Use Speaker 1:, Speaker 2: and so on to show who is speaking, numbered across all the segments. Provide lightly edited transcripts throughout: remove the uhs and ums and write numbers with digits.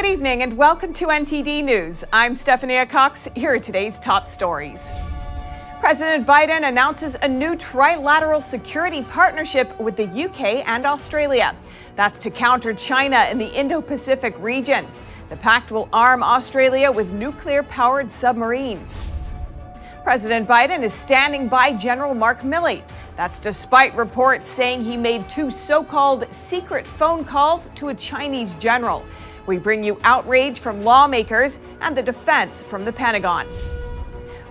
Speaker 1: evening and welcome to NTD News. I'm Stephanie Cox. Here are today's top stories. President Biden announces a new trilateral security partnership with the UK and Australia. That's to counter China in the Indo-Pacific region. The pact will arm Australia with nuclear-powered submarines. President Biden is standing by General Mark Milley. That's despite reports saying he made two so-called secret phone calls to a Chinese general. We bring you outrage from lawmakers and the defense from the Pentagon.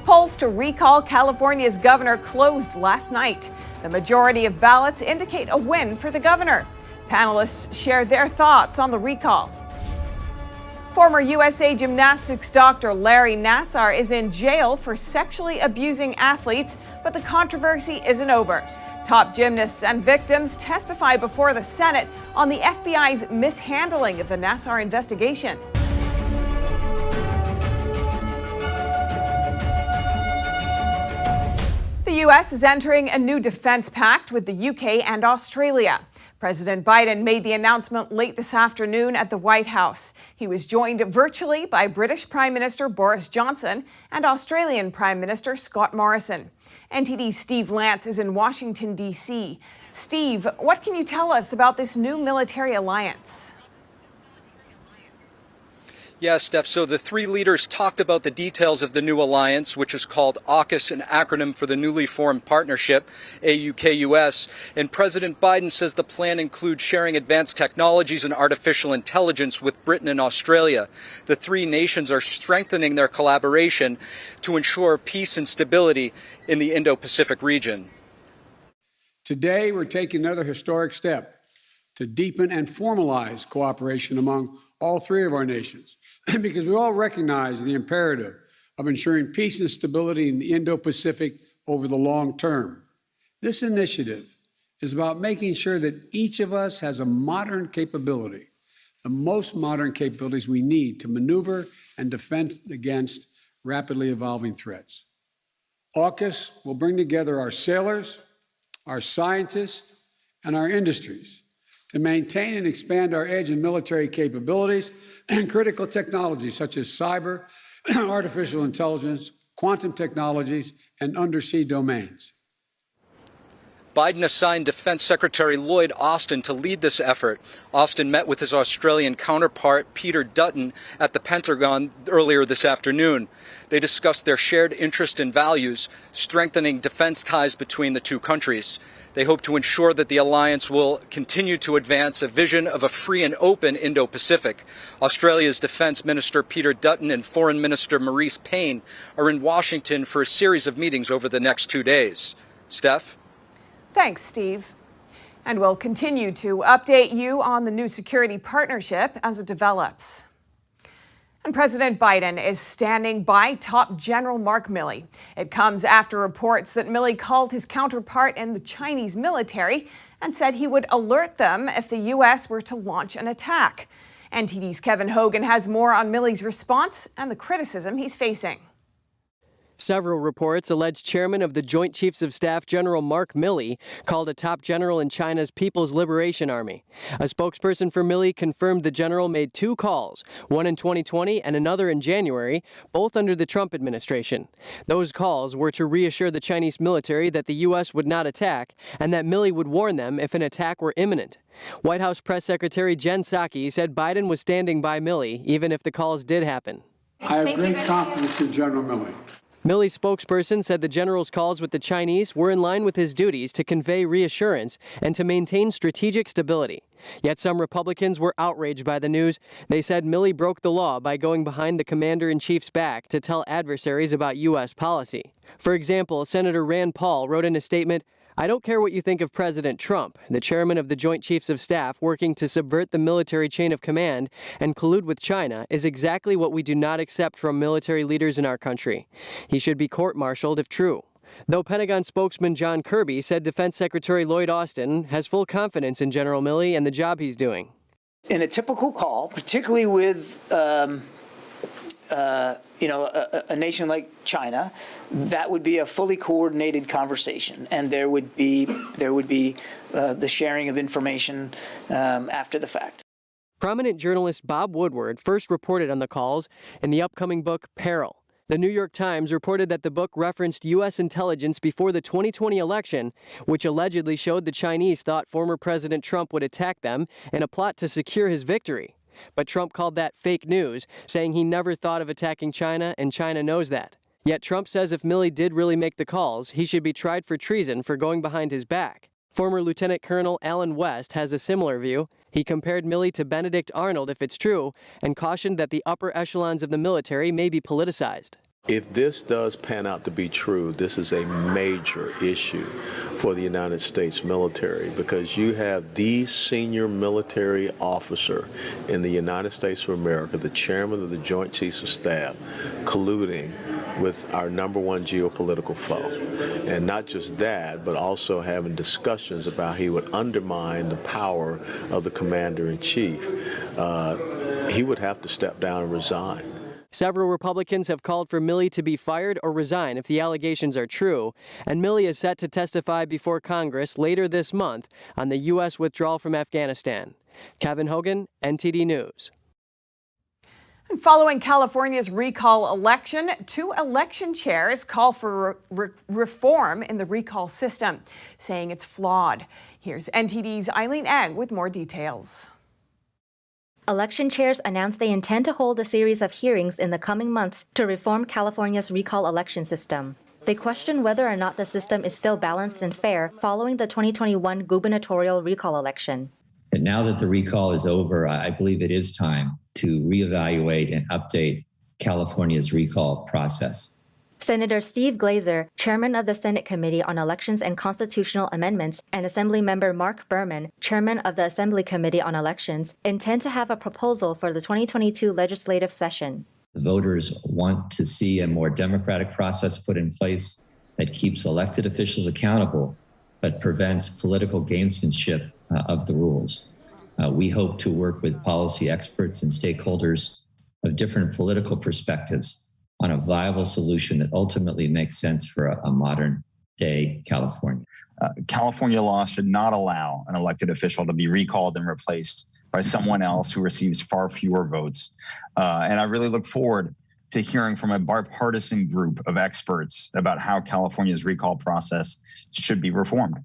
Speaker 1: Polls to recall California's governor closed last night. The majority of ballots indicate a win for the governor. Panelists share their thoughts on the recall. Former USA gymnastics doctor Larry Nassar is in jail for sexually abusing athletes, but the controversy isn't over. Top gymnasts and victims testify before the Senate on the FBI's mishandling of the Nassar investigation. The U.S. is entering a new defense pact with the U.K. and Australia. President Biden made the announcement late this afternoon at the White House. He was joined virtually by British Prime Minister Boris Johnson and Australian Prime Minister Scott Morrison. NTD's Steve Lance is in Washington, D.C. Steve, what can you tell us about this new military alliance?
Speaker 2: Yeah, Steph, so the three leaders talked about the details of the new alliance, which is called AUKUS, an acronym for the newly formed partnership, AUKUS. And President Biden says the plan includes sharing advanced technologies and artificial intelligence with Britain and Australia. The three nations are strengthening their collaboration to ensure peace and stability in the Indo-Pacific region.
Speaker 3: Today, we're taking another historic step to deepen and formalize cooperation among all three of our nations, because we all recognize the imperative of ensuring peace and stability in the Indo-Pacific over the long term. This initiative is about making sure that each of us has a modern capability, the most modern capabilities we need to maneuver and defend against rapidly evolving threats. AUKUS will bring together our sailors, our scientists, and our industries to maintain and expand our edge in military capabilities and critical technologies such as cyber, artificial intelligence, quantum technologies, and undersea domains.
Speaker 2: Biden assigned Defense Secretary Lloyd Austin to lead this effort. Austin met with his Australian counterpart, Peter Dutton, at the Pentagon earlier this afternoon. They discussed their shared interest and values, strengthening defense ties between the two countries. They hope to ensure that the alliance will continue to advance a vision of a free and open Indo-Pacific. Australia's Defense Minister Peter Dutton and Foreign Minister Maurice Payne are in Washington for a series of meetings over the next 2 days. Steph?
Speaker 1: Thanks, Steve. And we'll continue to update you on the new security partnership as it develops. And President Biden is standing by top General Mark Milley. It comes after reports that Milley called his counterpart in the Chinese military and said he would alert them if the U.S. were to launch an attack. NTD's Kevin Hogan has more on Milley's response and the criticism he's facing.
Speaker 4: Several reports allege Chairman of the Joint Chiefs of Staff General Mark Milley called a top general in China's People's Liberation Army. A spokesperson for Milley confirmed the general made two calls, one in 2020 and another in January, both under the Trump administration. Those calls were to reassure the Chinese military that the U.S. would not attack and that Milley would warn them if an attack were imminent. White House Press Secretary Jen Psaki said Biden was standing by Milley, even if the calls did happen.
Speaker 3: I have great confidence in General Milley.
Speaker 4: Milley's spokesperson said the general's calls with the Chinese were in line with his duties to convey reassurance and to maintain strategic stability. Yet some Republicans were outraged by the news. They said Milley broke the law by going behind the commander-in-chief's back to tell adversaries about U.S. policy. For example, Senator Rand Paul wrote in a statement, "I don't care what you think of President Trump. The chairman of the Joint Chiefs of Staff working to subvert the military chain of command and collude with China is exactly what we do not accept from military leaders in our country. He should be court-martialed if true." Though Pentagon spokesman John Kirby said Defense Secretary Lloyd Austin has full confidence in General Milley and the job he's doing.
Speaker 5: In a typical call, particularly with a nation like China, that would be a fully coordinated conversation, and there would be the sharing of information after the fact.
Speaker 4: Prominent journalist Bob Woodward first reported on the calls in the upcoming book Peril. The New York Times reported that the book referenced U.S. intelligence before the 2020 election, which allegedly showed the Chinese thought former President Trump would attack them in a plot to secure his victory. But Trump called that fake news, saying he never thought of attacking China, and China knows that. Yet Trump says if Milley did really make the calls, he should be tried for treason for going behind his back. Former Lieutenant Colonel Alan West has a similar view. He compared Milley to Benedict Arnold if it's true, and cautioned that the upper echelons of the military may be politicized.
Speaker 6: If this does pan out to be true, this is a major issue for the United States military, because you have the senior military officer in the United States of America, the chairman of the Joint Chiefs of Staff, colluding with our number one geopolitical foe. And not just that, but also having discussions about he would undermine the power of the commander-in-chief. He would have to step down and resign.
Speaker 4: Several Republicans have called for Milley to be fired or resign if the allegations are true, and Milley is set to testify before Congress later this month on the U.S. withdrawal from Afghanistan. Kevin Hogan, NTD News.
Speaker 1: And following California's recall election, 2 election chairs call for reform in the recall system, saying it's flawed. Here's NTD's Eileen Eng with more details.
Speaker 7: Election chairs announced they intend to hold a series of hearings in the coming months to reform California's recall election system. They question whether or not the system is still balanced and fair following the 2021 gubernatorial recall election.
Speaker 8: And now that the recall is over, I believe it is time to reevaluate and update California's recall process.
Speaker 7: Senator Steve Glazer, chairman of the Senate Committee on Elections and Constitutional Amendments, and Assemblymember Mark Berman, chairman of the Assembly Committee on Elections, intend to have a proposal for the 2022 legislative session.
Speaker 8: The voters want to see a more democratic process put in place that keeps elected officials accountable, but prevents political gamesmanship of the rules. We hope to work with policy experts and stakeholders of different political perspectives on a viable solution that ultimately makes sense for a modern day California.
Speaker 9: California law should not allow an elected official to be recalled and replaced by someone else who receives far fewer votes. And I really look forward to hearing from a bipartisan group of experts about how California's recall process should be reformed.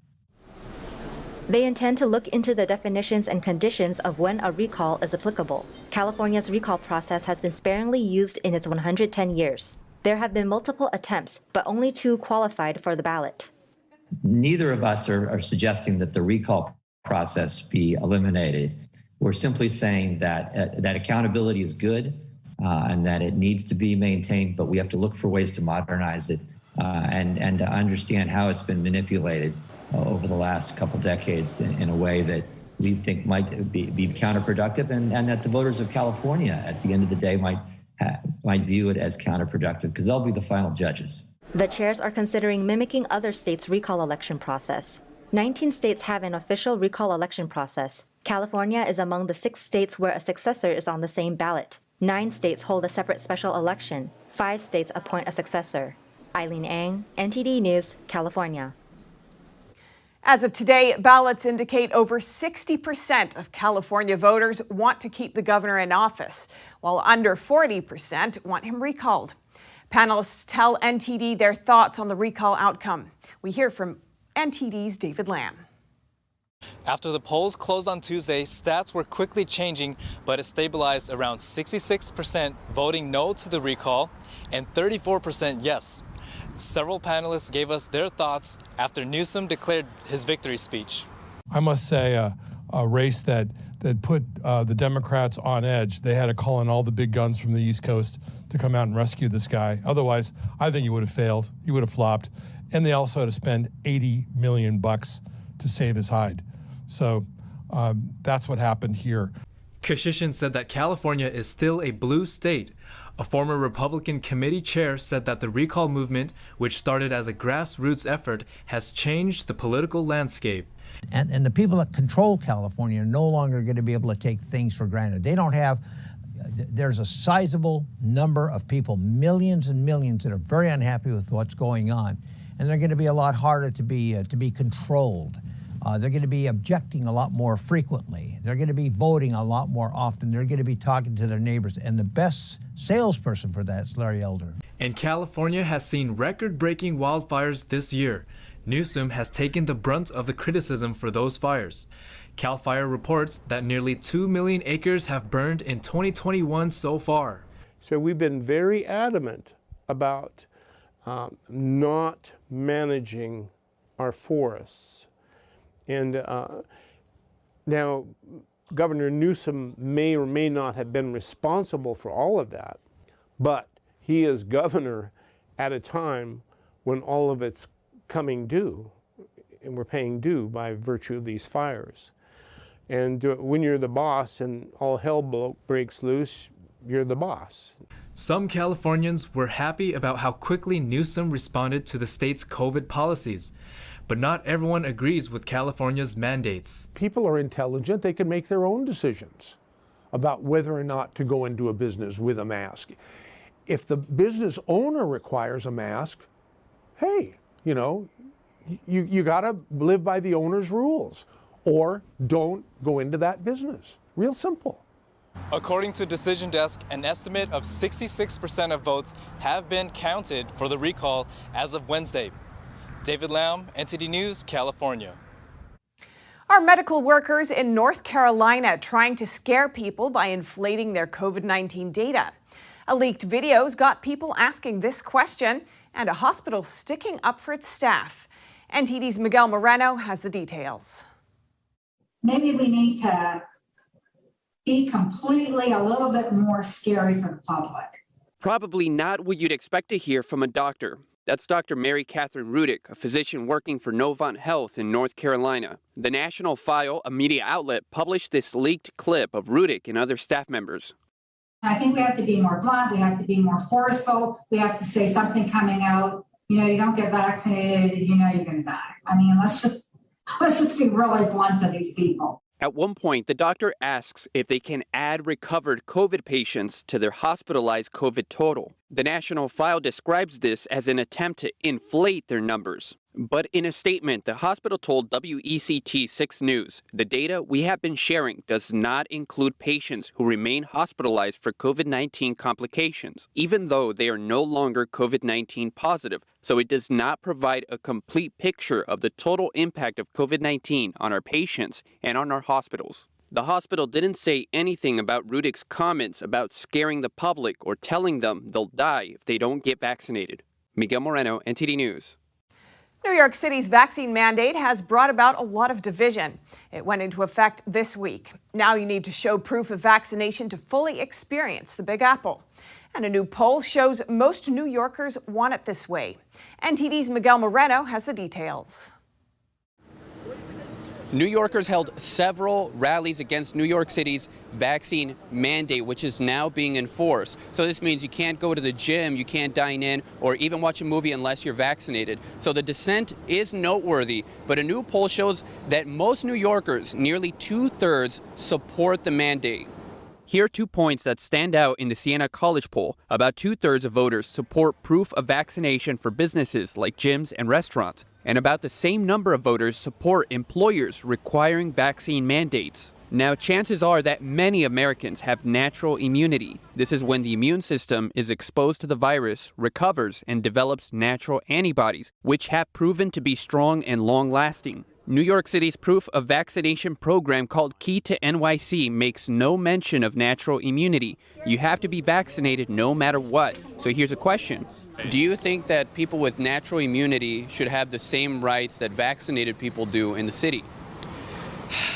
Speaker 7: They intend to look into the definitions and conditions of when a recall is applicable. California's recall process has been sparingly used in its 110 years. There have been multiple attempts, but only 2 qualified for the ballot.
Speaker 8: Neither of us are suggesting that the recall process be eliminated. We're simply saying that that accountability is good and that it needs to be maintained, but we have to look for ways to modernize it and to understand how it's been manipulated over the last couple decades in a way that we think might be counterproductive, and that the voters of California at the end of the day might view it as counterproductive, because they'll be the final judges.
Speaker 7: The chairs are considering mimicking other states' recall election process. 19 states have an official recall election process. California is among the 6 states where a successor is on the same ballot. 9 states hold a separate special election. 5 states appoint a successor. Eileen Eng, NTD News, California.
Speaker 1: As of today, ballots indicate over 60% of California voters want to keep the governor in office, while under 40% want him recalled. Panelists tell NTD their thoughts on the recall outcome. We hear from NTD's David Lamb.
Speaker 10: After the polls closed on Tuesday, stats were quickly changing, but it stabilized around 66% voting no to the recall and 34% yes. Several panelists gave us their thoughts after Newsom declared his victory speech.
Speaker 11: I must say a race that put the Democrats on edge. They had to call in all the big guns from the East Coast to come out and rescue this guy. Otherwise, I think he would have failed. He would have flopped. And they also had to spend $80 million to save his hide. So that's what happened here.
Speaker 10: Kashishin said that California is still a blue state. A former Republican committee chair said that the recall movement, which started as a grassroots effort, has changed the political landscape.
Speaker 12: And the people that control California are no longer going to be able to take things for granted. They don't have, there's a sizable number of people, millions and millions, that are very unhappy with what's going on. And they're going to be a lot harder to be controlled. They're going to be objecting a lot more frequently. They're going to be voting a lot more often. They're going to be talking to their neighbors. And the best salesperson for that is Larry Elder.
Speaker 10: And California has seen record-breaking wildfires this year. Newsom has taken the brunt of the criticism for those fires. CAL FIRE reports that nearly 2 million acres have burned in 2021 so far.
Speaker 13: So we've been very adamant about not managing our forests. And now, Governor Newsom may or may not have been responsible for all of that, but he is governor at a time when all of it's coming due, and we're paying due by virtue of these fires. And when you're the boss and all hell breaks loose, you're the boss.
Speaker 10: Some Californians were happy about how quickly Newsom responded to the state's COVID policies, but not everyone agrees with California's mandates.
Speaker 13: People are intelligent. They can make their own decisions about whether or not to go into a business with a mask. If the business owner requires a mask, hey, you know, you got to live by the owner's rules, or don't go into that business. Real simple.
Speaker 10: According to Decision Desk, an estimate of 66% of votes have been counted for the recall as of Wednesday. David Lamb, NTD News, California.
Speaker 1: Are medical workers in North Carolina trying to scare people by inflating their COVID-19 data? A leaked video's got people asking this question, and a hospital sticking up for its staff. NTD's Miguel Moreno has the details.
Speaker 14: Maybe we need to be completely a little bit more scary for the public.
Speaker 15: Probably not what you'd expect to hear from a doctor. That's Dr. Mary Catherine Rudick, a physician working for Novant Health in North Carolina. The National File, a media outlet, published this leaked clip of Rudick and other staff members.
Speaker 14: I think we have to be more blunt. We have to be more forceful. We have to say something coming out. You know, you don't get vaccinated, you know you're going to die. I mean, let's just be really blunt to these people.
Speaker 15: At one point, the doctor asks if they can add recovered COVID patients to their hospitalized COVID total. The National File describes this as an attempt to inflate their numbers. But in a statement, the hospital told WECT 6 News, the data we have been sharing does not include patients who remain hospitalized for COVID-19 complications, even though they are no longer COVID-19 positive. So it does not provide a complete picture of the total impact of COVID-19 on our patients and on our hospitals. The hospital didn't say anything about Rudick's comments about scaring the public or telling them they'll die if they don't get vaccinated. Miguel Moreno, NTD News.
Speaker 1: New York City's vaccine mandate has brought about a lot of division. It went into effect this week. Now you need to show proof of vaccination to fully experience the Big Apple. And a new poll shows most New Yorkers want it this way. NTD's Miguel Moreno has the details.
Speaker 15: New Yorkers held several rallies against New York City's vaccine mandate, which is now being enforced. So this means you can't go to the gym, you can't dine in, or even watch a movie unless you're vaccinated. So the dissent is noteworthy, but a new poll shows that most New Yorkers, nearly 2/3, support the mandate. Here are 2 points that stand out in the Siena College poll. About 2/3 of voters support proof of vaccination for businesses like gyms and restaurants, and about the same number of voters support employers requiring vaccine mandates. Now, chances are that many Americans have natural immunity. This is when the immune system is exposed to the virus, recovers, and develops natural antibodies, which have proven to be strong and long-lasting. New York City's proof of vaccination program called Key to NYC makes no mention of natural immunity. You have to be vaccinated no matter what. So here's a question. Do you think that people with natural immunity should have the same rights that vaccinated people do in the city?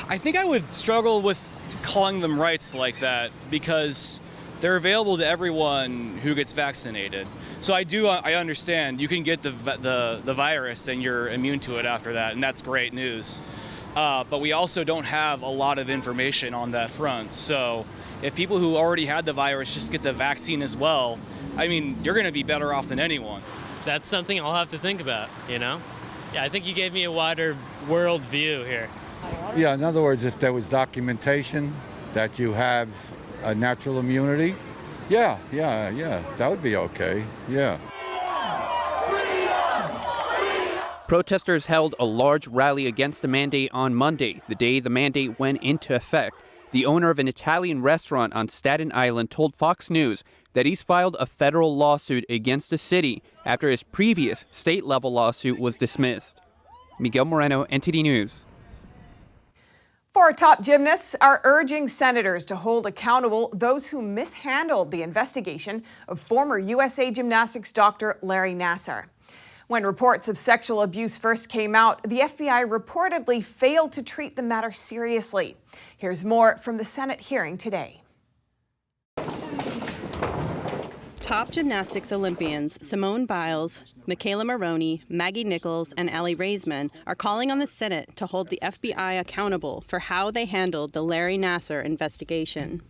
Speaker 16: I think I would struggle with calling them rights like that because they're available to everyone who gets vaccinated. So I understand you can get the virus and you're immune to it after that, and that's great news. But we also don't have a lot of information on that front. So if people who already had the virus just get the vaccine as well, I mean, you're going to be better off than anyone.
Speaker 17: That's something I'll have to think about, you know? Yeah, I think you gave me a wider world view here.
Speaker 18: Yeah, in other words, if there was documentation that you have a natural immunity, yeah, that would be okay, yeah.
Speaker 15: Protesters held a large rally against the mandate on Monday, the day the mandate went into effect. The owner of an Italian restaurant on Staten Island told Fox News that he's filed a federal lawsuit against the city after his previous state-level lawsuit was dismissed. Miguel Moreno, NTD News.
Speaker 1: Four top gymnasts are urging senators to hold accountable those who mishandled the investigation of former USA Gymnastics doctor Larry Nassar. When reports of sexual abuse first came out, the FBI reportedly failed to treat the matter seriously. Here's more from the Senate hearing today.
Speaker 19: Top gymnastics Olympians Simone Biles, Michaela Maroney, Maggie Nichols, and Allie Raisman are calling on the Senate to hold the FBI accountable for how they handled the Larry Nassar investigation.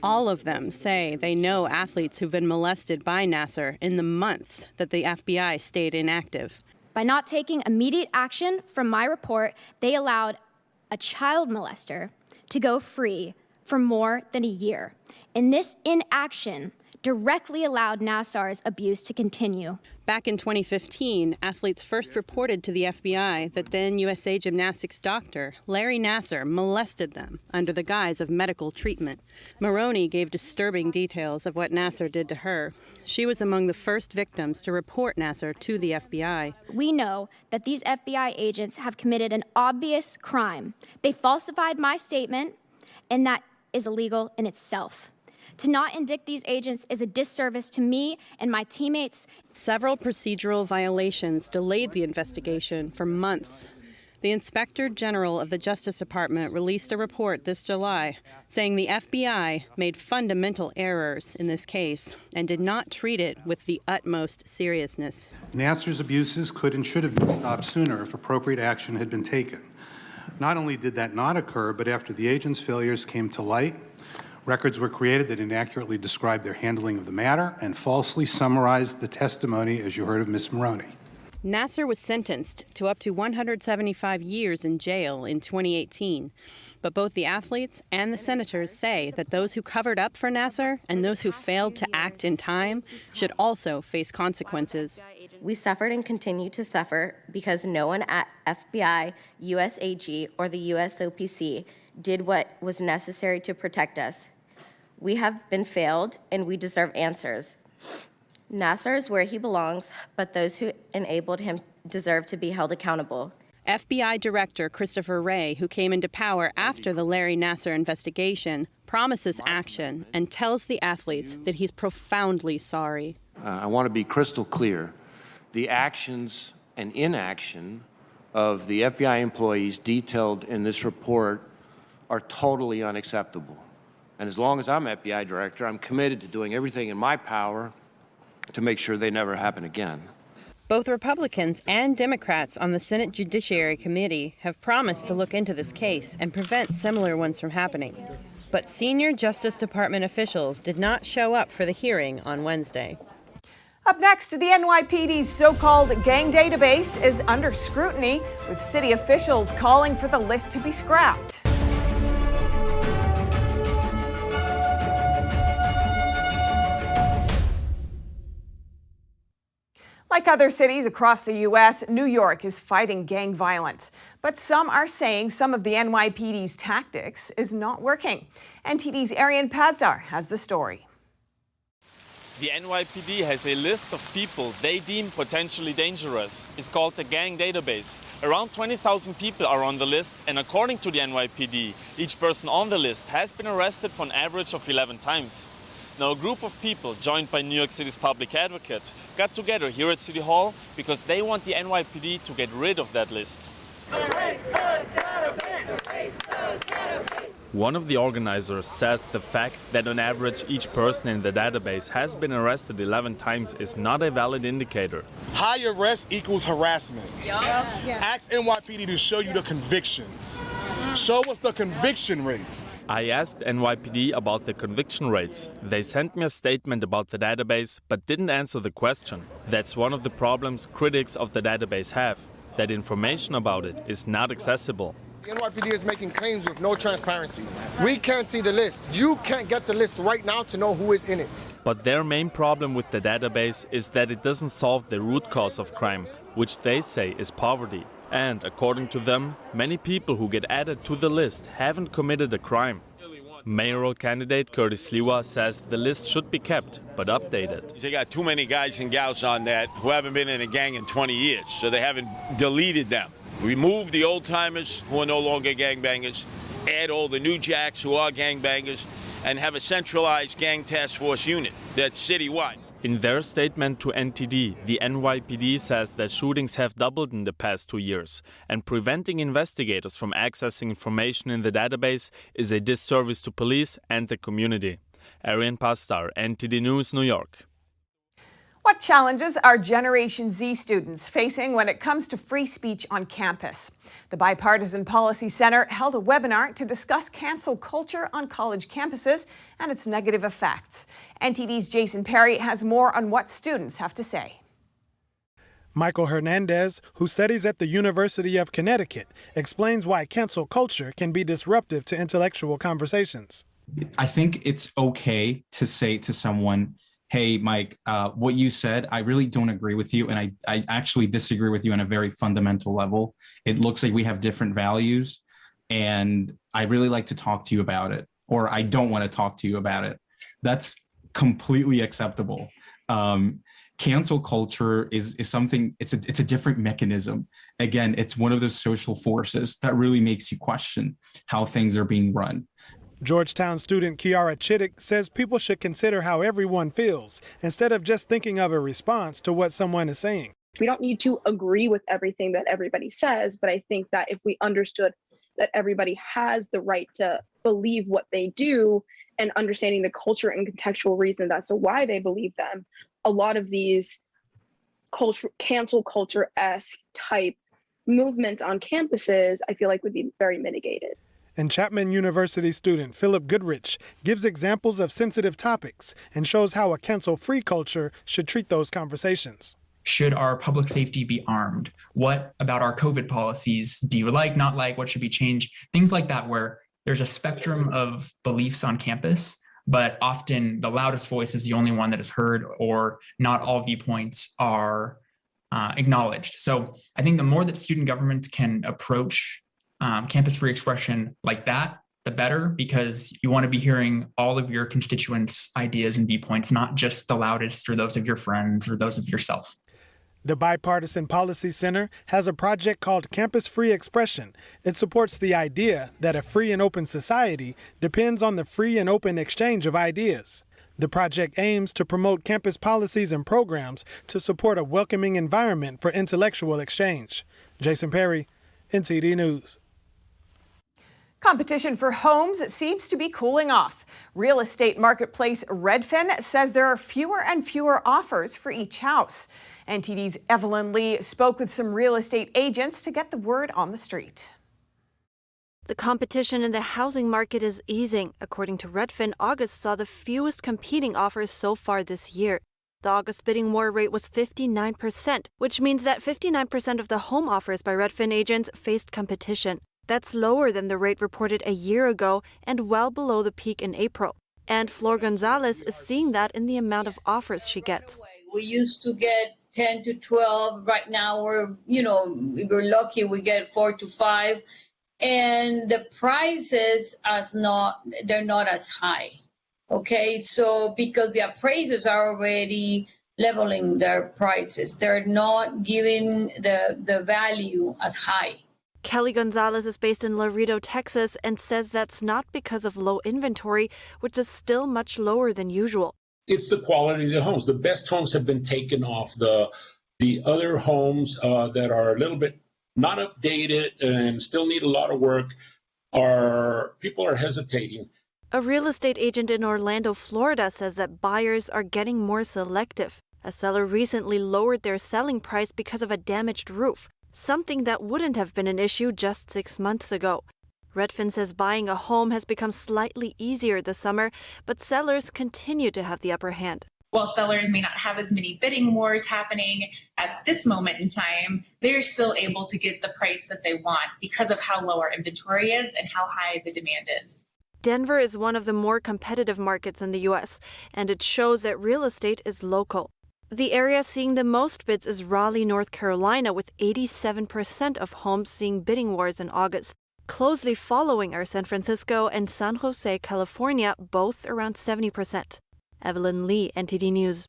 Speaker 19: All of them say they know athletes who've been molested by Nassar in the months that the FBI stayed inactive.
Speaker 20: By not taking immediate action from my report, they allowed a child molester to go free for more than a year. And this inaction directly allowed Nassar's abuse to continue.
Speaker 19: Back in 2015, athletes first reported to the FBI that then USA Gymnastics doctor Larry Nassar molested them under the guise of medical treatment. Maroney gave disturbing details of what Nassar did to her. She was among the first victims to report Nassar to the FBI.
Speaker 20: We know that these FBI agents have committed an obvious crime. They falsified my statement, and that is illegal in itself. To not indict these agents is a disservice to me and my teammates.
Speaker 19: Several procedural violations delayed the investigation for months. The Inspector General of the Justice Department released a report this July saying the FBI made fundamental errors in this case and did not treat it with the utmost seriousness.
Speaker 21: Nassar's abuses could and should have been stopped sooner if appropriate action had been taken. Not only did that not occur, but after the agents' failures came to light, records were created that inaccurately described their handling of the matter and falsely summarized the testimony, as you heard of Ms. Maroney.
Speaker 19: Nassar was sentenced to up to 175 years in jail in 2018. But both the athletes and the senators say that those who covered up for Nassar and those who failed to act in time should also face consequences.
Speaker 22: We suffered and continue to suffer because no one at FBI, USAG, or the USOPC did what was necessary to protect us. We have been failed, and we deserve answers. Nassar is where he belongs, but those who enabled him deserve to be held accountable.
Speaker 19: FBI Director Christopher Wray, who came into power after the Larry Nassar investigation, promises action and tells the athletes that he's profoundly sorry.
Speaker 23: I want to be crystal clear. The actions and inaction of the FBI employees detailed in this report are totally unacceptable. And as long as I'm FBI Director, I'm committed to doing everything in my power to make sure they never happen again.
Speaker 19: Both Republicans and Democrats on the Senate Judiciary Committee have promised to look into this case and prevent similar ones from happening. But senior Justice Department officials did not show up for the hearing on Wednesday.
Speaker 1: Up next, the NYPD's so-called gang database is under scrutiny, with city officials calling for the list to be scrapped. Like other cities across the U.S., New York is fighting gang violence. But some are saying some of the NYPD's tactics is not working. NTD's Arian Pazdar has the story.
Speaker 24: The NYPD has a list of people they deem potentially dangerous. It's called the Gang Database. Around 20,000 people are on the list, and according to the NYPD, each person on the list has been arrested for an average of 11 times. Now, a group of people, joined by New York City's public advocate, got together here at City Hall because they want the NYPD to get rid of that list. One of the organizers says the fact that on average each person in the database has been arrested 11 times is not a valid indicator.
Speaker 25: High arrest equals harassment. Ask NYPD to show you the convictions. Show us the conviction rates.
Speaker 24: I asked NYPD about the conviction rates. They sent me a statement about the database, but didn't answer the question. That's one of the problems critics of the database have, that information about it is not accessible.
Speaker 25: The NYPD is making claims with no transparency. We can't see the list. You can't get the list right now to know who is in it.
Speaker 24: But their main problem with the database is that it doesn't solve the root cause of crime. which they say is poverty. And according to them, many people who get added to the list haven't committed a crime. Mayoral candidate Curtis Sliwa says the list should be kept, but updated.
Speaker 2: They got too many guys and gals on that who haven't been in a gang in 20 years, so they haven't deleted them. Remove the old-timers who are no longer gangbangers, add all the new jacks who are gangbangers, and have a centralized gang task force unit that's citywide.
Speaker 24: In their statement to NTD, the NYPD says that shootings have doubled in the past 2 years, and preventing investigators from accessing information in the database is a disservice to police and the community. Arian Pastar, NTD News, New York.
Speaker 1: What challenges are Generation Z students facing when it comes to free speech on campus? The Bipartisan Policy Center held a webinar to discuss cancel culture on college campuses and its negative effects. NTD's Jason Perry has more on what students have to say.
Speaker 3: Michael Hernandez, who studies at the University of Connecticut, explains why cancel culture can be disruptive to intellectual conversations.
Speaker 4: I think it's okay to say to someone, hey, Mike, what you said, I really don't agree with you. And I actually disagree with you on a very fundamental level. It looks like we have different values and I really like to talk to you about it, or I don't want to talk to you about it. That's completely acceptable. Cancel culture is something, it's a different mechanism. Again, it's one of those social forces that really makes you question how things are being run.
Speaker 3: Georgetown student Kiara Chittick says people should consider how everyone feels instead of just thinking of a response to what someone is saying.
Speaker 5: We don't need to agree with everything that everybody says, but I think that if we understood that everybody has the right to believe what they do and understanding the culture and contextual reasons as to why they believe them, a lot of these cancel culture-esque type movements on campuses, I feel like would be very mitigated.
Speaker 3: And Chapman University student Philip Goodrich gives examples of sensitive topics and shows how a cancel-free culture should treat those conversations.
Speaker 6: Should our public safety be armed? What about our COVID policies? Do you like, not like, what should be changed? Things like that, where there's a spectrum of beliefs on campus, but often the loudest voice is the only one that is heard, or not all viewpoints are acknowledged. So I think the more that student government can approach campus free expression like that, the better, because you want to be hearing all of your constituents' ideas and viewpoints, not just the loudest or those of your friends or those of yourself.
Speaker 3: The Bipartisan Policy Center has a project called Campus Free Expression. It supports the idea that a free and open society depends on the free and open exchange of ideas. The project aims to promote campus policies and programs to support a welcoming environment for intellectual exchange. Jason Perry, NTD News.
Speaker 1: Competition for homes seems to be cooling off. Real estate marketplace Redfin says there are fewer and fewer offers for each house. NTD's Evelyn Lee spoke with some real estate agents to get the word on the street.
Speaker 26: The competition in the housing market is easing. According to Redfin, August saw the fewest competing offers so far this year. The August bidding war rate was 59%, which means that 59% of the home offers by Redfin agents faced competition. That's lower than the rate reported a year ago and well below the peak in April. And Flor Gonzalez is seeing that in the amount of offers she gets.
Speaker 27: We used to get 10 to 12. Right now we're, if we're lucky, we get 4 to 5. And the prices they're not as high. Okay, so because the appraisers are already leveling their prices, they're not giving the value as high.
Speaker 26: Kelly Gonzalez is based in Laredo, Texas, and says that's not because of low inventory, which is still much lower than usual.
Speaker 28: It's the quality of the homes. The best homes have been taken off. The other homes that are a little bit not updated and still need a lot of work, people are hesitating.
Speaker 26: A real estate agent in Orlando, Florida, says that buyers are getting more selective. A seller recently lowered their selling price because of a damaged roof, something that wouldn't have been an issue just 6 months ago. Redfin says buying a home has become slightly easier this summer, but sellers continue to have the upper hand.
Speaker 29: While sellers may not have as many bidding wars happening at this moment in time, they're still able to get the price that they want because of how low our inventory is and how high the demand is.
Speaker 26: Denver is one of the more competitive markets in the U.S., and it shows that real estate is local. The area seeing the most bids is Raleigh, North Carolina, with 87% of homes seeing bidding wars in August. Closely following are San Francisco and San Jose, California, both around 70%. Evelyn Lee, NTD News.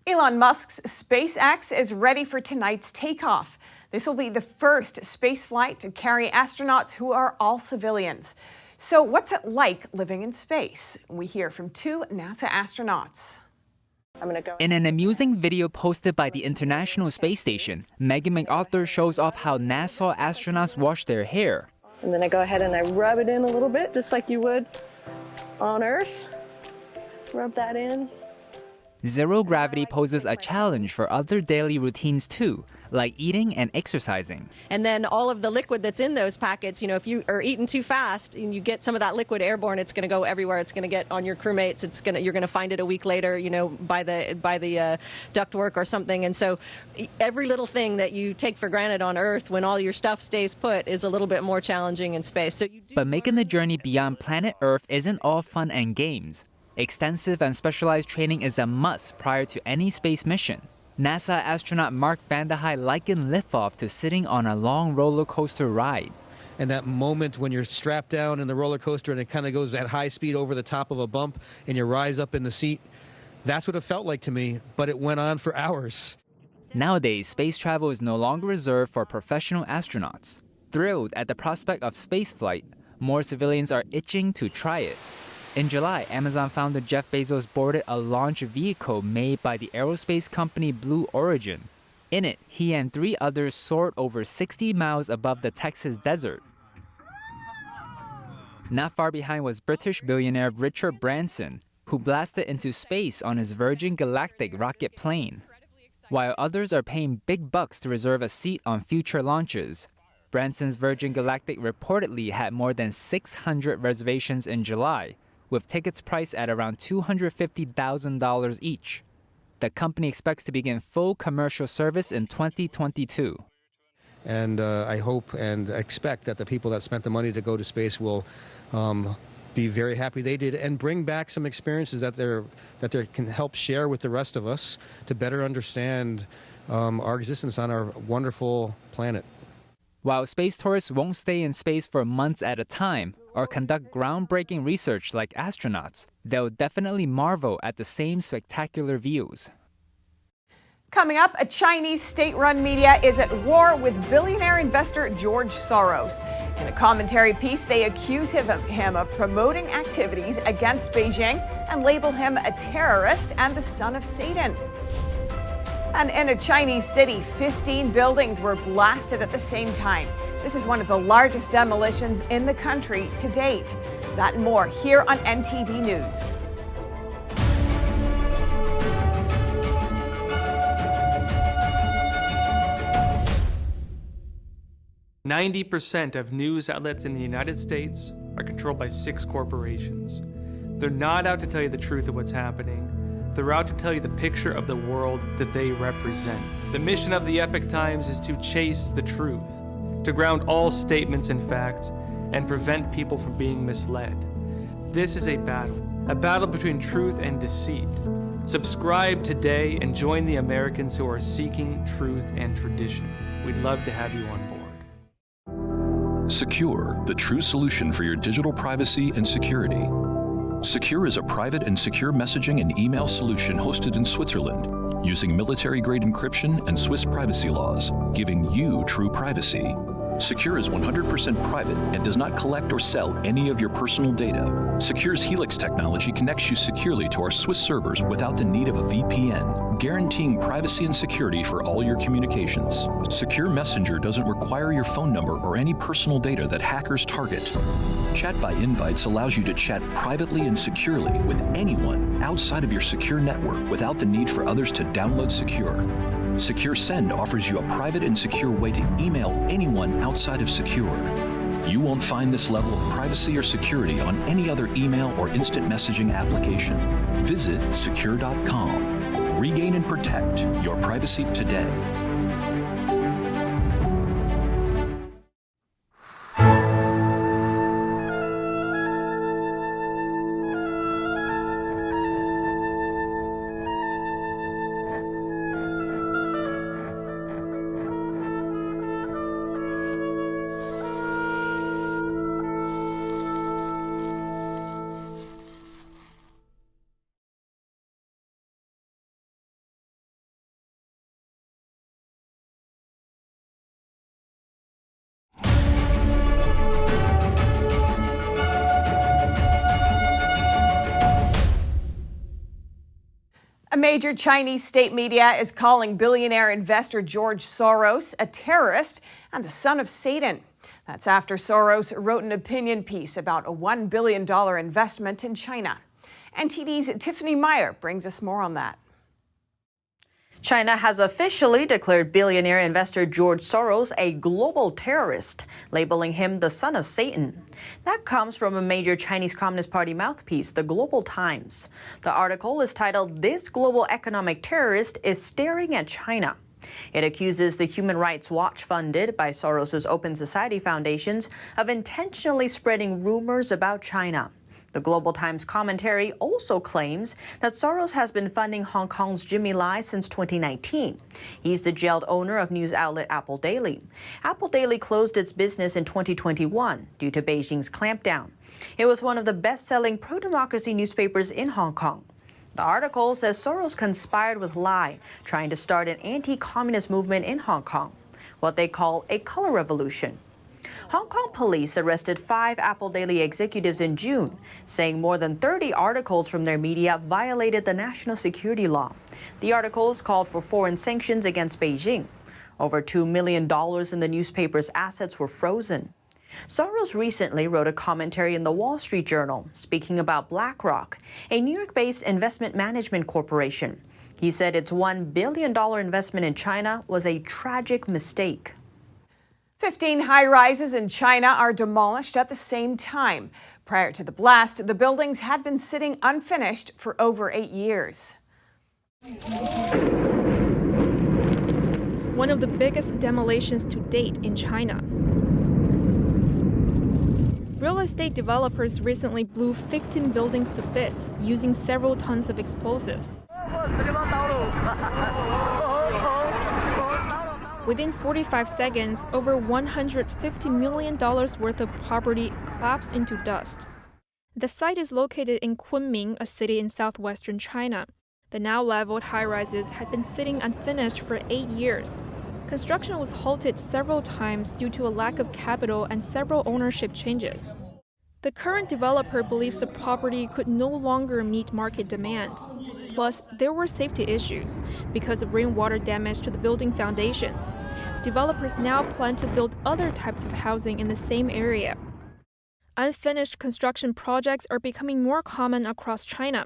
Speaker 1: Elon Musk's SpaceX is ready for tonight's takeoff. This will be the first space flight to carry astronauts who are all civilians. So what's it like living in space? We hear from two NASA astronauts.
Speaker 7: In an amusing video posted by the International Space Station, Megan MacArthur shows off how Nassar astronauts wash their hair.
Speaker 8: And then I go ahead and I rub it in a little bit, just like you would on Earth. Rub that in.
Speaker 7: Zero gravity poses a challenge for other daily routines too, like eating and exercising.
Speaker 8: And then all of the liquid that's in those packets, if you are eating too fast and you get some of that liquid airborne, it's going to go everywhere. It's going to get on your crewmates. You're going to find it a week later, by the ductwork or something. And so every little thing that you take for granted on Earth when all your stuff stays put is a little bit more challenging in space.
Speaker 7: But making the journey beyond planet Earth isn't all fun and games. Extensive and specialized training is a must prior to any space mission. NASA astronaut Mark Vande Hei likened liftoff to sitting on a long roller coaster ride.
Speaker 9: And that moment when you're strapped down in the roller coaster and it kind of goes at high speed over the top of a bump and you rise up in the seat, that's what it felt like to me, but it went on for hours.
Speaker 7: Nowadays, space travel is no longer reserved for professional astronauts. Thrilled at the prospect of spaceflight, more civilians are itching to try it. In July, Amazon founder Jeff Bezos boarded a launch vehicle made by the aerospace company Blue Origin. In it, he and 3 others soared over 60 miles above the Texas desert. Not far behind was British billionaire Richard Branson, who blasted into space on his Virgin Galactic rocket plane. While others are paying big bucks to reserve a seat on future launches, Branson's Virgin Galactic reportedly had more than 600 reservations in July, with tickets priced at around $250,000 each. The company expects to begin full commercial service in 2022.
Speaker 9: And I hope and expect that the people that spent the money to go to space will be very happy they did and bring back some experiences that they can help share with the rest of us to better understand our existence on our wonderful planet.
Speaker 7: While space tourists won't stay in space for months at a time or conduct groundbreaking research like astronauts, they'll definitely marvel at the same spectacular views.
Speaker 1: Coming up, a Chinese state-run media is at war with billionaire investor George Soros. In a commentary piece, they accuse him of promoting activities against Beijing and label him a terrorist and the son of Satan. And in a Chinese city, 15 buildings were blasted at the same time. This is one of the largest demolitions in the country to date. That and more here on NTD News.
Speaker 10: % of news outlets in the United States are controlled by 6 corporations. They're not out to tell you the truth of what's happening. They're out to tell you the picture of the world that they represent. The mission of the Epoch Times is to chase the truth, to ground all statements in facts, and prevent people from being misled. This is a battle between truth and deceit. Subscribe today and join the Americans who are seeking truth and tradition. We'd love to have you on board.
Speaker 11: Secure, the true solution for your digital privacy and security. Secure is a private and secure messaging and email solution hosted in Switzerland, using military-grade encryption and Swiss privacy laws, giving you true privacy. Secure is 100% private and does not collect or sell any of your personal data. Secure's Helix technology connects you securely to our Swiss servers without the need of a VPN, guaranteeing privacy and security for all your communications. Secure Messenger doesn't require your phone number or any personal data that hackers target. Chat by Invites allows you to chat privately and securely with anyone outside of your secure network without the need for others to download Secure. Secure Send offers you a private and secure way to email anyone outside of Secure. You won't find this level of privacy or security on any other email or instant messaging application. Visit secure.com. Regain and protect your privacy today.
Speaker 1: A major Chinese state media is calling billionaire investor George Soros a terrorist and the son of Satan. That's after Soros wrote an opinion piece about a $1 billion investment in China. NTD's Tiffany Meyer brings us more on that.
Speaker 12: China has officially declared billionaire investor George Soros a global terrorist, labeling him the son of Satan. That comes from a major Chinese Communist Party mouthpiece, the Global Times. The article is titled, "This Global Economic Terrorist is Staring at China." It accuses the Human Rights Watch funded by Soros's Open Society Foundations of intentionally spreading rumors about China. The Global Times commentary also claims that Soros has been funding Hong Kong's Jimmy Lai since 2019. He's the jailed owner of news outlet Apple Daily. Apple Daily closed its business in 2021 due to Beijing's clampdown. It was one of the best-selling pro-democracy newspapers in Hong Kong. The article says Soros conspired with Lai, trying to start an anti-communist movement in Hong Kong, what they call a color revolution. Hong Kong police arrested 5 Apple Daily executives in June, saying more than 30 articles from their media violated the national security law. The articles called for foreign sanctions against Beijing. Over $2 million in the newspaper's assets were frozen. Soros recently wrote a commentary in the Wall Street Journal speaking about BlackRock, a New York-based investment management corporation. He said its $1 billion investment in China was a tragic mistake.
Speaker 1: 15 high-rises in China are demolished at the same time. Prior to the blast, the buildings had been sitting unfinished for over 8 years.
Speaker 13: One of the biggest demolitions to date in China. Real estate developers recently blew 15 buildings to bits using several tons of explosives. Within 45 seconds, over $150 million worth of property collapsed into dust. The site is located in Kunming, a city in southwestern China. The now leveled high-rises had been sitting unfinished for 8 years. Construction was halted several times due to a lack of capital and several ownership changes. The current developer believes the property could no longer meet market demand. Plus, there were safety issues because of rainwater damage to the building foundations. Developers now plan to build other types of housing in the same area. Unfinished construction projects are becoming more common across China.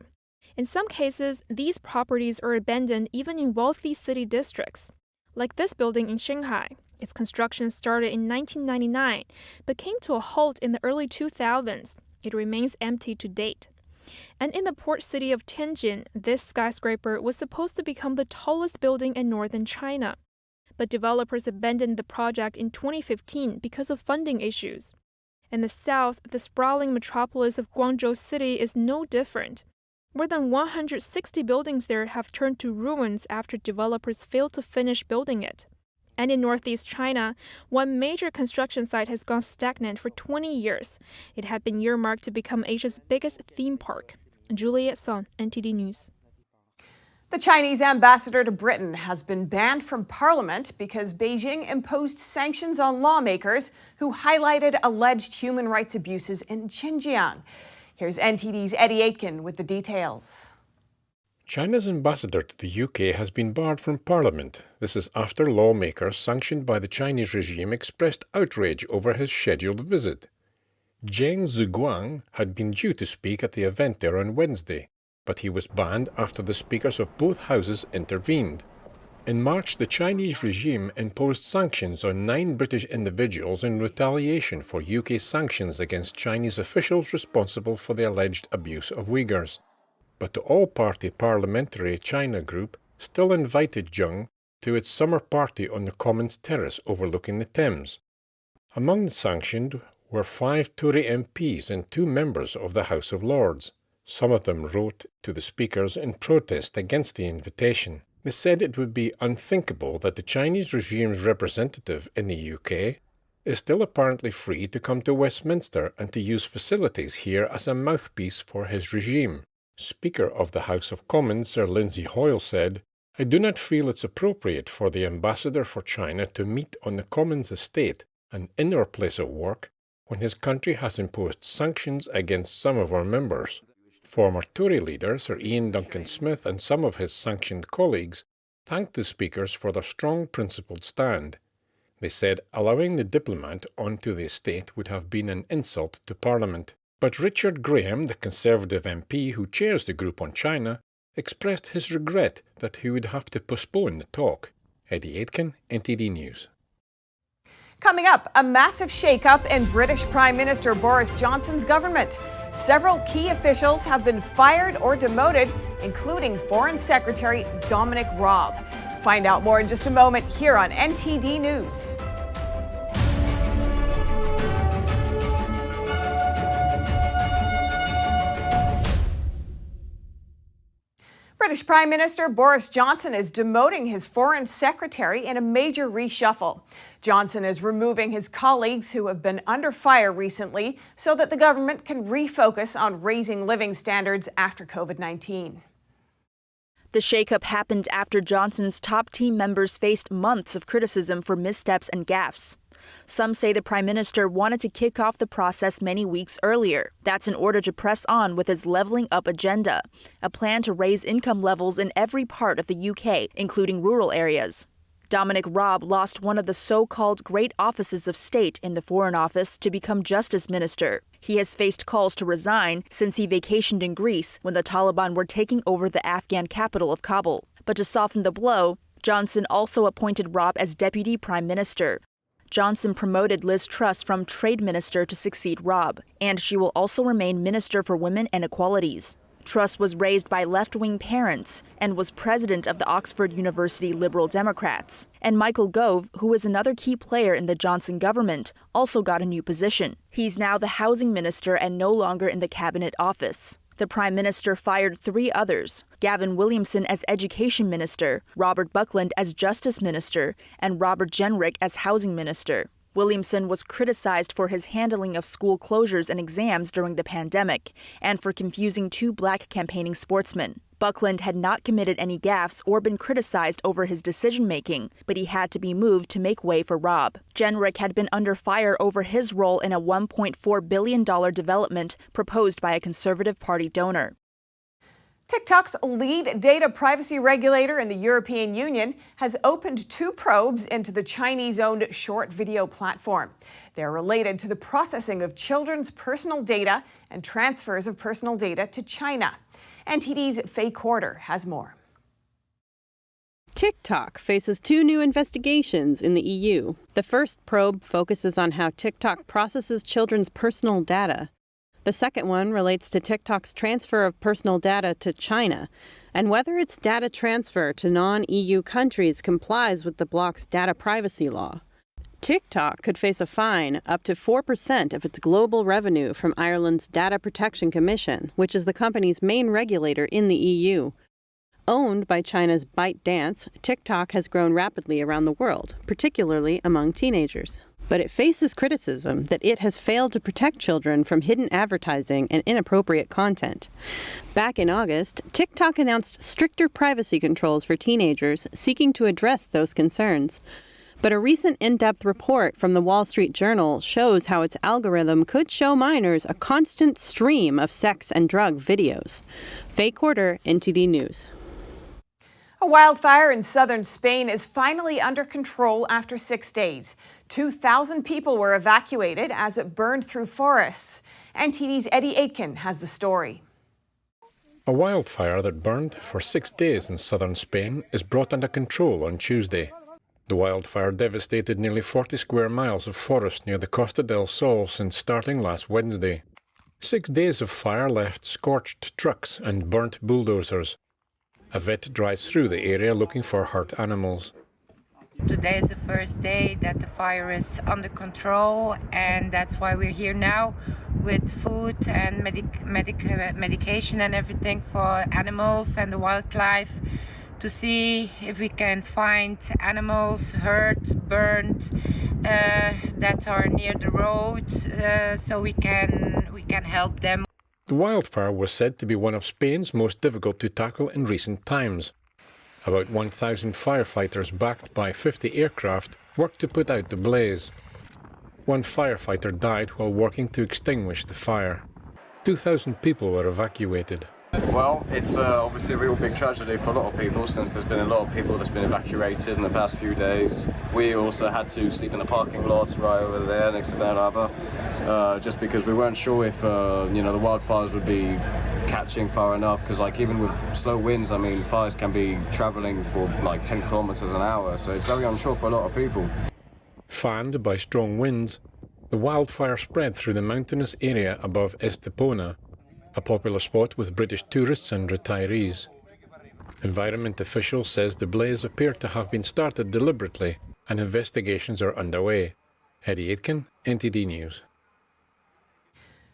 Speaker 13: In some cases, these properties are abandoned even in wealthy city districts. Like this building in Shanghai. Its construction started in 1999, but came to a halt in the early 2000s. It remains empty to date. And in the port city of Tianjin, this skyscraper was supposed to become the tallest building in northern China. But developers abandoned the project in 2015 because of funding issues. In the south, the sprawling metropolis of Guangzhou City is no different. More than 160 buildings there have turned to ruins after developers failed to finish building it. And in northeast China, one major construction site has gone stagnant for 20 years. It had been earmarked to become Asia's biggest theme park. Juliet Son, NTD News.
Speaker 1: The Chinese ambassador to Britain has been banned from Parliament because Beijing imposed sanctions on lawmakers who highlighted alleged human rights abuses in Xinjiang. Here's NTD's Eddie Aitken with the details.
Speaker 14: China's ambassador to the UK has been barred from Parliament. This is after lawmakers sanctioned by the Chinese regime expressed outrage over his scheduled visit. Zheng Ziguang had been due to speak at the event there on Wednesday, but he was banned after the speakers of both houses intervened. In March, the Chinese regime imposed sanctions on 9 British individuals in retaliation for UK sanctions against Chinese officials responsible for the alleged abuse of Uyghurs. But the all-party Parliamentary China Group still invited Zheng to its summer party on the Commons terrace overlooking the Thames. Among the sanctioned were 5 Tory MPs and 2 members of the House of Lords. Some of them wrote to the speakers in protest against the invitation. They said it would be unthinkable that the Chinese regime's representative in the UK is still apparently free to come to Westminster and to use facilities here as a mouthpiece for his regime. Speaker of the House of Commons, Sir Lindsay Hoyle, said, "I do not feel it's appropriate for the ambassador for China to meet on the Commons estate, an indoor place of work, when his country has imposed sanctions against some of our members." Former Tory leader Sir Ian Duncan Smith and some of his sanctioned colleagues thanked the speakers for their strong principled stand. They said allowing the diplomat onto the estate would have been an insult to Parliament. But Richard Graham, the Conservative MP who chairs the group on China, expressed his regret that he would have to postpone the talk. Eddie Aitken, NTD News.
Speaker 1: Coming up, a massive shake-up in British Prime Minister Boris Johnson's government. Several key officials have been fired or demoted, including Foreign Secretary Dominic Raab. Find out more in just a moment here on NTD News. British Prime Minister Boris Johnson is demoting his foreign secretary in a major reshuffle. Johnson is removing his colleagues who have been under fire recently so that the government can refocus on raising living standards after COVID-19.
Speaker 15: The shakeup happened after Johnson's top team members faced months of criticism for missteps and gaffes. Some say the Prime Minister wanted to kick off the process many weeks earlier. That's in order to press on with his levelling up agenda, a plan to raise income levels in every part of the UK, including rural areas. Dominic Raab lost one of the so-called great offices of state in the Foreign Office to become Justice Minister. He has faced calls to resign since he vacationed in Greece when the Taliban were taking over the Afghan capital of Kabul. But to soften the blow, Johnson also appointed Raab as Deputy Prime Minister. Johnson promoted Liz Truss from Trade Minister to succeed Raab, and she will also remain Minister for Women and Equalities. Truss was raised by left-wing parents and was president of the Oxford University Liberal Democrats. And Michael Gove, who is another key player in the Johnson government, also got a new position. He's now the housing minister and no longer in the cabinet office. The Prime Minister fired 3 others, Gavin Williamson as Education Minister, Robert Buckland as Justice Minister, and Robert Jenrick as Housing Minister. Williamson was criticized for his handling of school closures and exams during the pandemic, and for confusing 2 black campaigning sportsmen. Buckland had not committed any gaffes or been criticized over his decision-making, but he had to be moved to make way for Raab. Jenrick had been under fire over his role in a $1.4 billion development proposed by a Conservative Party donor.
Speaker 1: TikTok's lead data privacy regulator in the European Union has opened 2 probes into the Chinese-owned short video platform. They're related to the processing of children's personal data and transfers of personal data to China. NTD's Faye Quarter has more.
Speaker 16: TikTok faces 2 new investigations in the EU. The first probe focuses on how TikTok processes children's personal data. The second one relates to TikTok's transfer of personal data to China and whether its data transfer to non-EU countries complies with the bloc's data privacy law. TikTok could face a fine up to 4% of its global revenue from Ireland's Data Protection Commission, which is the company's main regulator in the EU. Owned by China's ByteDance, TikTok has grown rapidly around the world, particularly among teenagers. But it faces criticism that it has failed to protect children from hidden advertising and inappropriate content. Back in August, TikTok announced stricter privacy controls for teenagers, seeking to address those concerns. But a recent in-depth report from the Wall Street Journal shows how its algorithm could show minors a constant stream of sex and drug videos. Faye Quarter, NTD News.
Speaker 1: A wildfire in southern Spain is finally under control after 6 days. 2,000 people were evacuated as it burned through forests. NTD's Eddie Aitken has the story.
Speaker 14: A wildfire that burned for 6 days in southern Spain is brought under control on Tuesday. The wildfire devastated nearly 40 square miles of forest near the Costa del Sol since starting last Wednesday. 6 days of fire left scorched trucks and burnt bulldozers. A vet drives through the area looking for hurt animals.
Speaker 17: Today is the first day that the fire is under control, and that's why we're here now with food and medication and everything for animals and the wildlife, to see if we can find animals hurt, burned, that are near the road, so we can help them.
Speaker 14: The wildfire was said to be one of Spain's most difficult to tackle in recent times. About 1,000 firefighters backed by 50 aircraft worked to put out the blaze. One firefighter died while working to extinguish the fire. 2,000 people were evacuated.
Speaker 2: Well, it's obviously a real big tragedy for a lot of people, since there's been a lot of people that's been evacuated in the past few days. We also had to sleep in a parking lot right over there next to Bear Harbor, just because we weren't sure if the wildfires would be catching far enough, because like even with slow winds, I mean, fires can be traveling for like 10 kilometers an hour, so it's very unsure for a lot of people.
Speaker 14: Fanned by strong winds, the wildfire spread through the mountainous area above Estepona, a popular spot with British tourists and retirees. Environment officials says the blaze appeared to have been started deliberately and investigations are underway. Eddie Aitken, NTD News.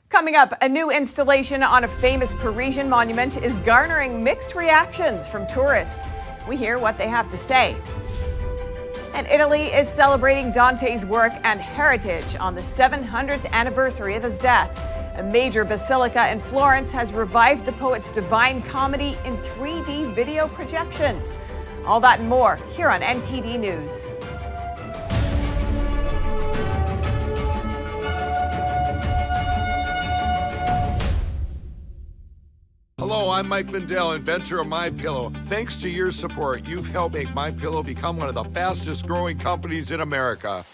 Speaker 1: Coming up, a new installation on a famous Parisian monument is garnering mixed reactions from tourists. We hear what they have to say. And Italy is celebrating Dante's work and heritage on the 700th anniversary of his death. A major basilica in Florence has revived the poet's Divine Comedy in 3D video projections. All that and more here on NTD News.
Speaker 18: Hello, I'm Mike Lindell, inventor of MyPillow. Thanks to your support, you've helped make MyPillow become one of the fastest growing companies in America.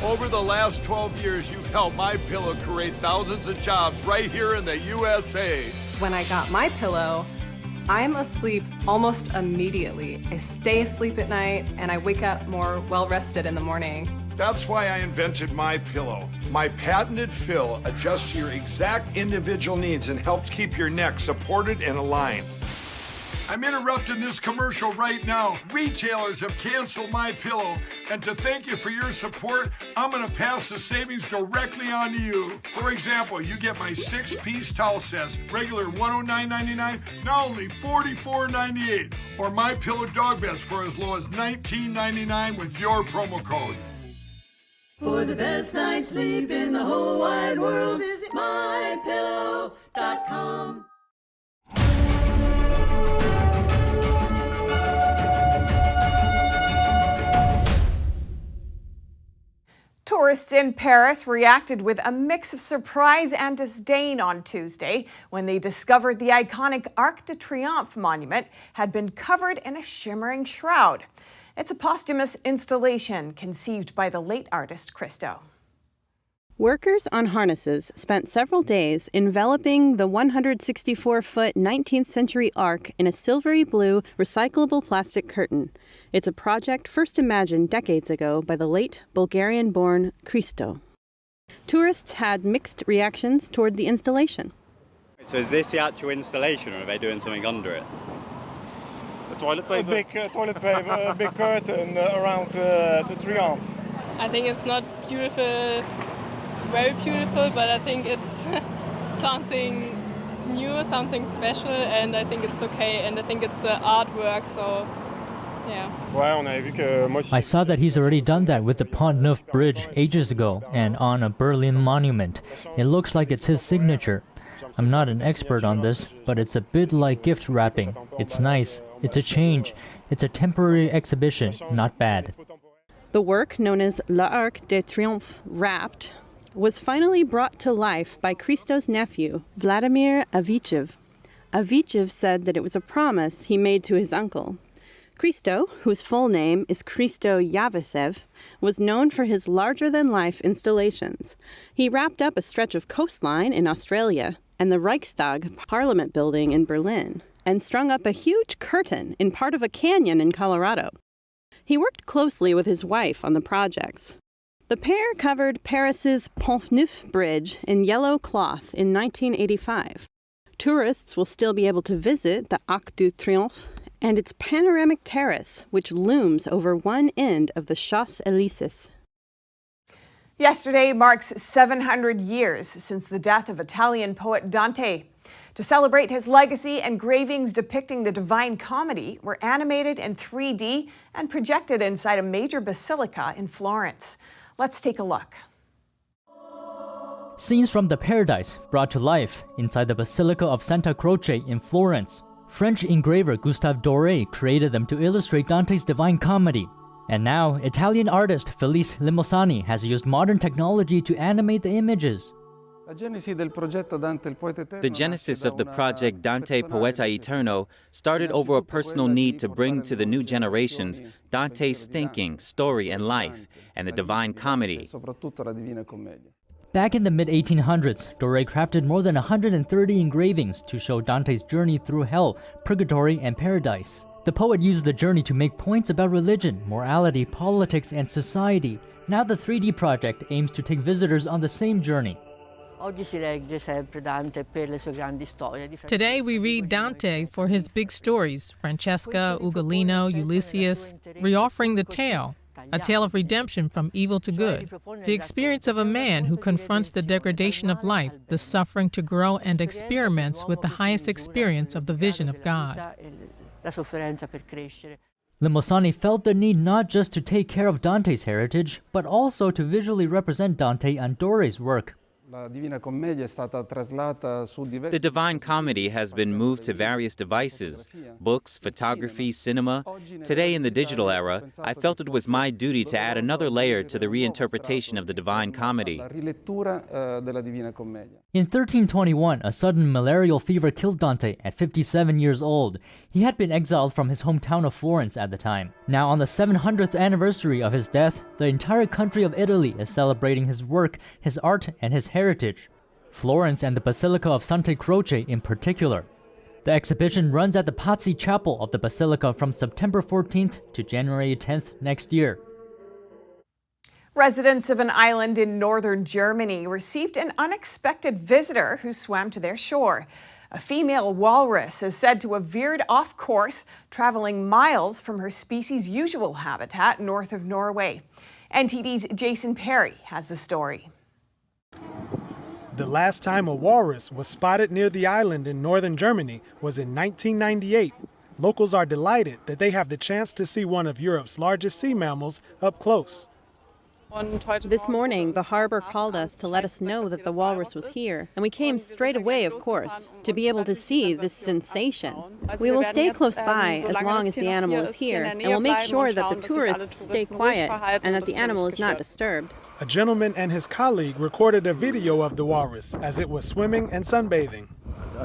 Speaker 18: Over the last 12 years, you've helped MyPillow create thousands of jobs right here in the USA.
Speaker 19: When I got MyPillow, I'm asleep almost immediately. I stay asleep at night and I wake up more well-rested in the morning.
Speaker 18: That's why I invented MyPillow. My patented fill adjusts to your exact individual needs and helps keep your neck supported and aligned. I'm interrupting this commercial right now. Retailers have canceled MyPillow, and to thank you for your support, I'm gonna pass the savings directly on to you. For example, you get my 6-piece towel sets, regular $109.99, now only $44.98, or MyPillow dog beds for as low as $19.99 with your promo code.
Speaker 20: For the best night's sleep in the whole wide world, visit mypillow.com.
Speaker 1: Tourists in Paris reacted with a mix of surprise and disdain on Tuesday when they discovered the iconic Arc de Triomphe monument had been covered in a shimmering shroud. It's a posthumous installation conceived by the late artist Christo.
Speaker 16: Workers on harnesses spent several days enveloping the 164-foot 19th century ark in a silvery blue recyclable plastic curtain. It's a project first imagined decades ago by the late Bulgarian-born Christo. Tourists had mixed reactions toward the installation.
Speaker 21: So is this the actual installation, or are they doing something under it?
Speaker 22: Toilet paper. A big toilet paper, a big curtain around the Triomphe.
Speaker 23: I think it's not beautiful, very beautiful, but I think it's something new, something special, and I think it's okay, and I think it's artwork, so yeah.
Speaker 24: I saw that he's already done that with the Pont Neuf Bridge ages ago and on a Berlin monument. It looks like it's his signature. I'm not an expert on this, but it's a bit like gift wrapping. It's nice. It's a change. It's a temporary exhibition. Not bad.
Speaker 16: The work, known as L'Arc de Triomphe Wrapped, was finally brought to life by Christo's nephew, Vladimir Avichev. Avichev said that it was a promise he made to his uncle. Christo, whose full name is Christo Yavisev, was known for his larger-than-life installations. He wrapped up a stretch of coastline in Australia and the Reichstag Parliament building in Berlin, and strung up a huge curtain in part of a canyon in Colorado. He worked closely with his wife on the projects. The pair covered Paris's Pont Neuf Bridge in yellow cloth in 1985. Tourists will still be able to visit the Arc de Triomphe and its panoramic terrace, which looms over one end of the Champs-Élysées.
Speaker 1: Yesterday marks 700 years since the death of Italian poet Dante. To celebrate his legacy, engravings depicting the Divine Comedy were animated in 3D and projected inside a major basilica in Florence. Let's take a look.
Speaker 24: Scenes from the Paradise brought to life inside the Basilica of Santa Croce in Florence. French engraver Gustave Doré created them to illustrate Dante's Divine Comedy. And now, Italian artist Felice Limosani has used modern technology to animate the images.
Speaker 3: The genesis of the project Dante Poeta Eterno started over a personal need to bring to the new generations Dante's thinking, story, and life, and the Divine Comedy.
Speaker 24: Back in the mid-1800s, Doré crafted more than 130 engravings to show Dante's journey through hell, purgatory, and paradise. The poet used the journey to make points about religion, morality, politics, and society. Now the 3D project aims to take visitors on the same journey.
Speaker 4: Today we read Dante for his big stories, Francesca, Ugolino, Ulysses, reoffering the tale, a tale of redemption from evil to good, the experience of a man who confronts the degradation of life, the suffering to grow, and experiments with the highest experience of the vision of God.
Speaker 24: Limosani felt the need not just to take care of Dante's heritage, but also to visually represent Dante and Doré's work.
Speaker 3: The Divine Comedy has been moved to various devices, books, photography, cinema. Today in the digital era, I felt it was my duty to add another layer to the reinterpretation of the Divine Comedy.
Speaker 24: In 1321, a sudden malarial fever killed Dante at 57 years old. He had been exiled from his hometown of Florence at the time. Now, on the 700th anniversary of his death, the entire country of Italy is celebrating his work, his art, and his heritage. Florence and the Basilica of Sante Croce in particular. The exhibition runs at the Pazzi Chapel of the Basilica from September 14th to January 10th next year.
Speaker 1: Residents of an island in northern Germany received an unexpected visitor who swam to their shore. A female walrus is said to have veered off course, traveling miles from her species' usual habitat north of Norway. NTD's Jason Perry has the story.
Speaker 5: The last time a walrus was spotted near the island in northern Germany was in 1998. Locals are delighted that they have the chance to see one of Europe's largest sea mammals up close.
Speaker 16: This morning, the harbor called us to let us know that the walrus was here, and we came straight away, of course, to be able to see this sensation. We will stay close by as long as the animal is here, and we'll make sure that the tourists stay quiet and that the animal is not disturbed.
Speaker 5: A gentleman and his colleague recorded a video of the walrus as it was swimming and sunbathing.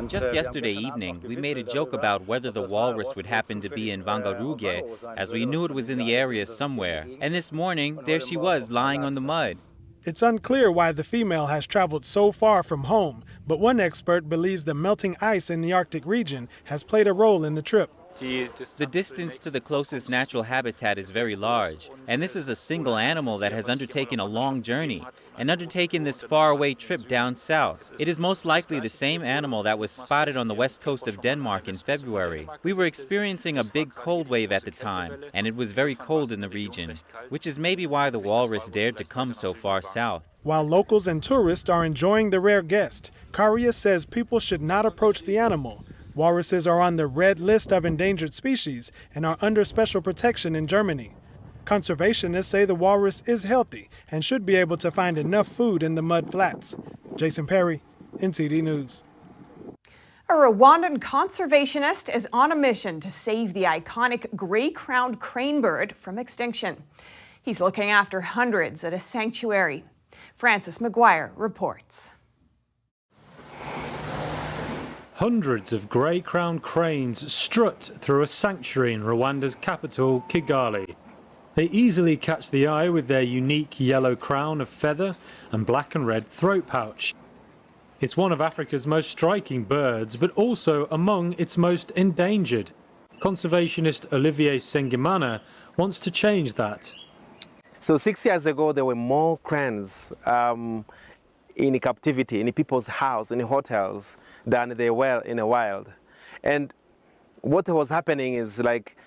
Speaker 3: Just yesterday evening, we made a joke about whether the walrus would happen to be in Vangaruge, as we knew it was in the area somewhere. And this morning, there she was, lying on the mud.
Speaker 5: It's unclear why the female has traveled so far from home, but one expert believes the melting ice in the Arctic region has played a role in the trip.
Speaker 3: The distance to the closest natural habitat is very large, and this is a single animal that has undertaken a long journey and undertaken this faraway trip down south. It is most likely the same animal that was spotted on the west coast of Denmark in February. We were experiencing a big cold wave at the time, and it was very cold in the region, which is maybe why the walrus dared to come so far south.
Speaker 5: While locals and tourists are enjoying the rare guest, Scarier says people should not approach the animal. Walruses are on the red list of endangered species and are under special protection in Germany. Conservationists say the walrus is healthy and should be able to find enough food in the mud flats. Jason Perry, NTD News.
Speaker 1: A Rwandan conservationist is on a mission to save the iconic gray-crowned crane bird from extinction. He's looking after hundreds at a sanctuary. Francis McGuire reports.
Speaker 6: Hundreds of grey-crowned cranes strut through a sanctuary in Rwanda's capital, Kigali. They easily catch the eye with their unique yellow crown of feather and black and red throat pouch. It's one of Africa's most striking birds, but also among its most endangered. Conservationist Olivier Sengimana wants to change that.
Speaker 25: So 6 years ago, there were more cranes in captivity, in people's house, in hotels, than they were in the wild. And what was happening is like,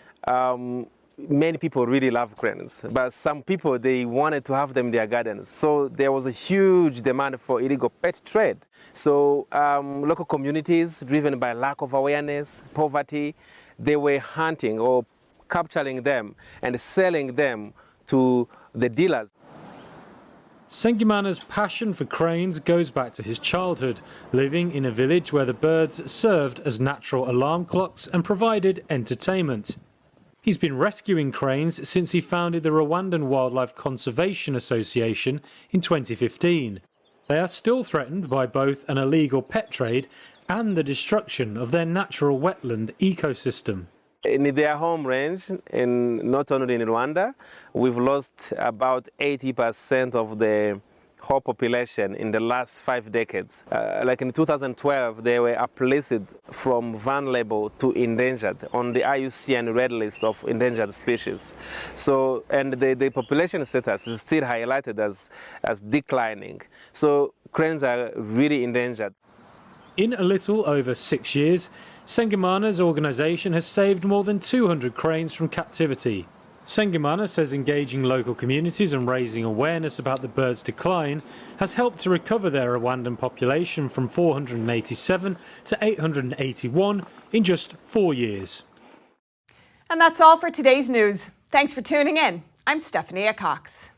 Speaker 25: many people really love cranes, but some people, they wanted to have them in their gardens. So there was a huge demand for illegal pet trade. So local communities, driven by lack of awareness, poverty, they were hunting or capturing them and selling them to the dealers.
Speaker 6: Sengimana's passion for cranes goes back to his childhood, living in a village where the birds served as natural alarm clocks and provided entertainment. He's been rescuing cranes since he founded the Rwandan Wildlife Conservation Association in 2015. They are still threatened by both an illegal pet trade and the destruction of their natural wetland ecosystem.
Speaker 25: In their home range, not only in Rwanda, we've lost about 80% of the whole population in the last 5 decades. Like in 2012, they were uplisted from vulnerable to endangered on the IUCN red list of endangered species. So, and the population status is still highlighted as declining. So cranes are really endangered.
Speaker 6: In a little over 6 years, Sengemana's organisation has saved more than 200 cranes from captivity. Sengemana says engaging local communities and raising awareness about the bird's decline has helped to recover their Rwandan population from 487 to 881 in just 4 years.
Speaker 1: And that's all for today's news. Thanks for tuning in. I'm Stephanie Cox.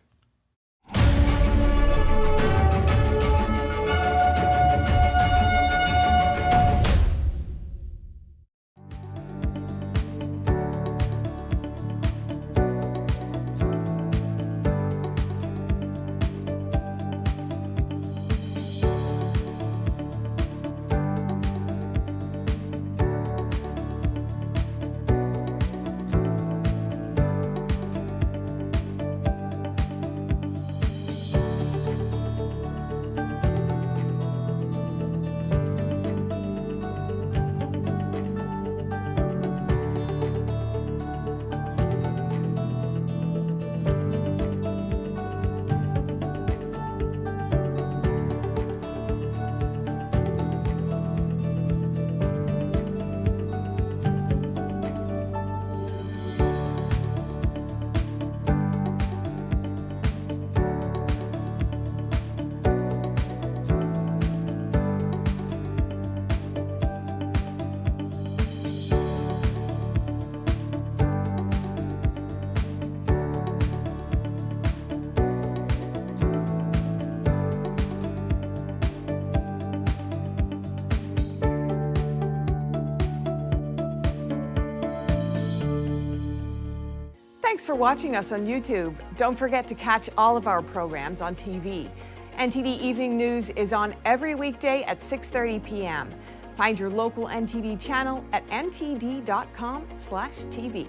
Speaker 1: Thanks for watching us on YouTube. Don't forget to catch all of our programs on TV. NTD Evening News is on every weekday at 6:30 p.m. Find your local NTD channel at ntd.com/TV.